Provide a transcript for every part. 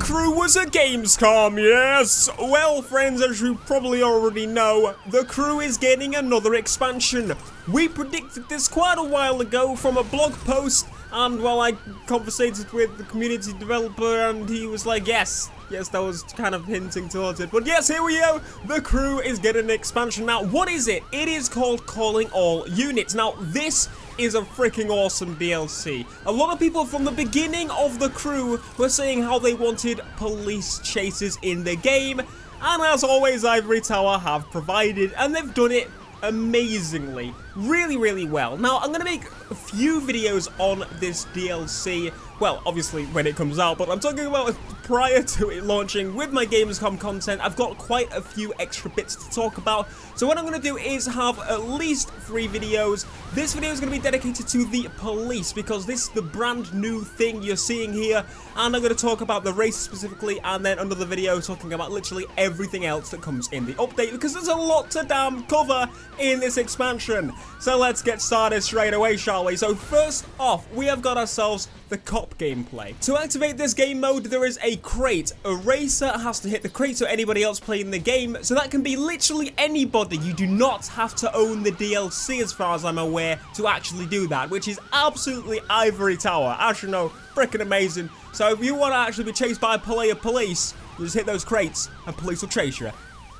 crew was at Gamescom, yes! Well, friends, as you probably already know, the crew is getting another expansion. We predicted this quite a while ago from a blog post, and well, I conversated with the community developer, and he was like, yes, that was kind of hinting towards it. But yes, here we go. The crew is getting an expansion. Now, what is it? It is called Calling All Units. Now, this is a freaking awesome DLC. A lot of people from the beginning of the crew were saying how they wanted police chases in the game. And as always, Ivory Tower have provided, and they've done it amazingly, really well. Now, I'm gonna make a few videos on this DLC, well, obviously when it comes out, but I'm talking about prior to it launching. With my Gamescom content, I've got quite a few extra bits to talk about, so what I'm gonna do is have at least 3 videos. This video is gonna be dedicated to the police, because this is the brand new thing you're seeing here, and I'm gonna talk about the race specifically, and then another video talking about literally everything else that comes in the update, because there's a lot to damn cover in this expansion. So let's get started straight away, shall we? So first off, we have got ourselves the cop gameplay. To activate this game mode, there is a crate. A racer has to hit the crate so anybody else playing the game, so that can be literally anybody. You do not have to own the DLC as far as I'm aware to actually do that, which is absolutely Ivory Tower. As you know, freaking amazing. So if you want to actually be chased by a player police, you just hit those crates and police will chase you.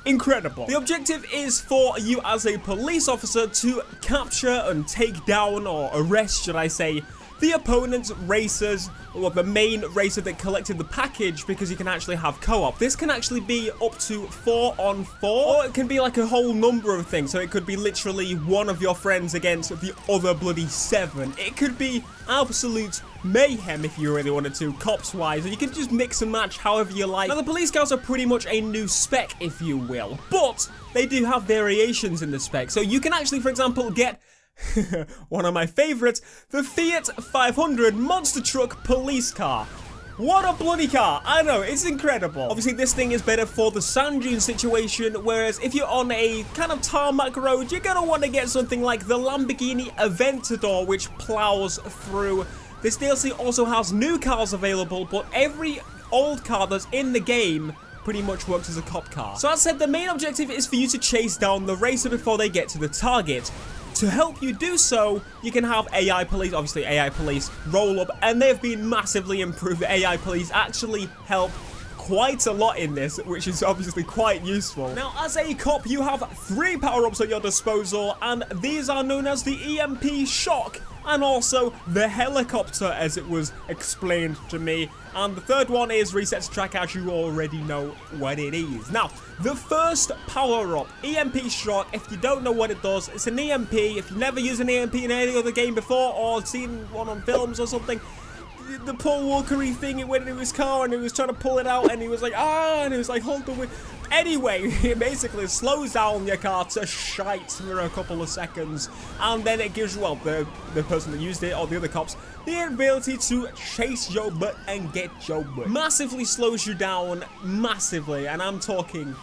Incredible. The objective is for you as a police officer to capture and take down, or arrest should I say, the opponent's racers, or the main racer that collected the package, because you can actually have co-op. This can actually be up to 4 on 4, or it can be like a whole number of things. So it could be literally one of your friends against the other bloody 7. It could be absolute mayhem if you really wanted to, cops-wise, or you can just mix and match however you like. Now, the police cars are pretty much a new spec, if you will, but they do have variations in the spec. So you can actually, for example, get one of my favorites, the Fiat 500 monster truck police car. What a bloody car. I know, it's incredible. Obviously, this thing is better for the sand dune situation, whereas if you're on a kind of tarmac road, you're gonna want to get something like the Lamborghini Aventador, which plows through. This DLC also has new cars available, but every old car that's in the game pretty much works as a cop car. So as said, the main objective is for you to chase down the racer before they get to the target. To help you do so, you can have AI police, obviously AI police, roll up, and they've been massively improved. The AI police actually help quite a lot in this, which is obviously quite useful. Now, as a cop, you have 3 power-ups at your disposal, and these are known as the EMP Shock, and also the helicopter, as it was explained to me. And the third one is reset to track, as you already know what it is. Now, the first power-up, EMP Shock, if you don't know what it does, it's an EMP. If you've never used an EMP in any other game before, or seen one on films or something, the Paul Walker-y thing, it went into his car and he was trying to pull it out and he was like, and he was like, hold the wheel. Anyway, it basically slows down your car to shite for a couple of seconds, and then it gives you, well, the person that used it, or the other cops, the ability to chase your butt and get your butt. Massively slows you down, massively, and I'm talking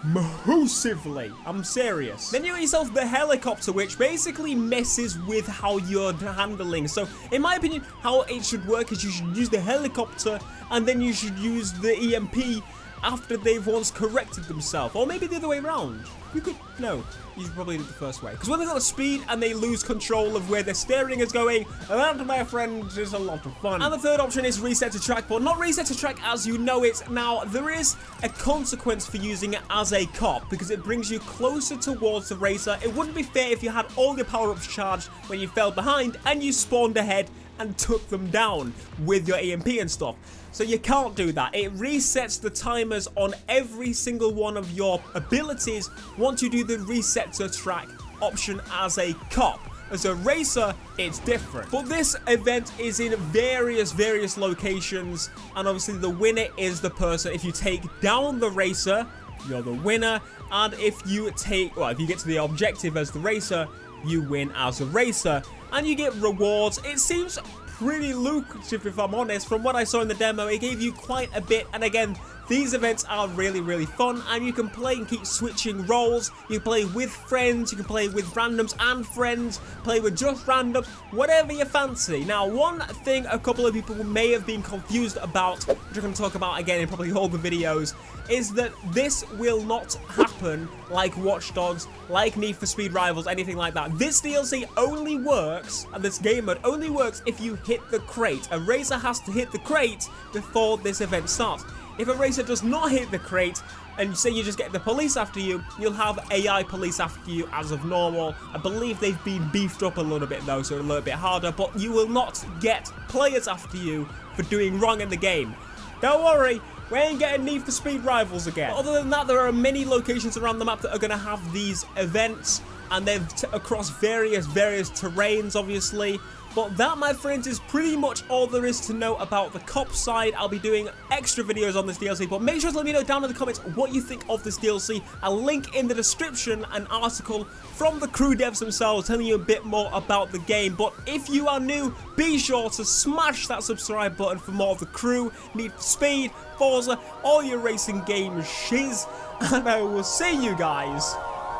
massively. I'm serious. Then you get yourself the helicopter, which basically messes with how you're handling. So, in my opinion, how it should work is you should use the helicopter, and then you should use the EMP after they've once corrected themselves. Or maybe the other way around. You could, no, you should probably do it the first way. Because when they've got the speed and they lose control of where their steering is going, that, my friends, is a lot of fun. And the third option is reset to track, but not reset to track as you know it. Now, there is a consequence for using it as a cop, because it brings you closer towards the racer. It wouldn't be fair if you had all your power-ups charged when you fell behind and you spawned ahead and took them down with your EMP and stuff. So you can't do that. It resets the timers on every single one of your abilities once you do the reset to track option as a cop. As a racer, it's different. But this event is in various locations, and obviously the winner is the person. If you take down the racer, you're the winner, and if you get to the objective as the racer, you win as a racer, and you get rewards. It seems pretty lucrative, if I'm honest. From what I saw in the demo, it gave you quite a bit, and again, These events are really, really fun, and you can play and keep switching roles. You can play with friends, you can play with randoms and friends, play with just randoms, whatever you fancy. Now, one thing a couple of people may have been confused about, which I'm going to talk about again in probably all the videos, is that this will not happen like Watch Dogs, like Need for Speed Rivals, anything like that. This DLC only works, and this game mode only works if you hit the crate. A racer has to hit the crate before this event starts. If a racer does not hit the crate, and say you just get the police after you, you'll have AI police after you as of normal. I believe they've been beefed up a little bit though, so a little bit harder, but you will not get players after you for doing wrong in the game. Don't worry, we ain't getting Need for Speed Rivals again. But other than that, there are many locations around the map that are going to have these events, and they're across various terrains, obviously. But that, my friends, is pretty much all there is to know about the cop side. I'll be doing extra videos on this DLC, but make sure to let me know down in the comments what you think of this DLC. I'll link in the description an article from the crew devs themselves telling you a bit more about the game. But if you are new, be sure to smash that subscribe button for more of the crew, Need for Speed, Forza, all your racing game shiz. And I will see you guys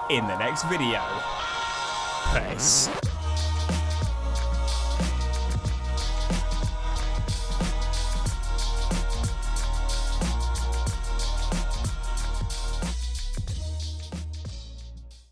in the next video. Peace.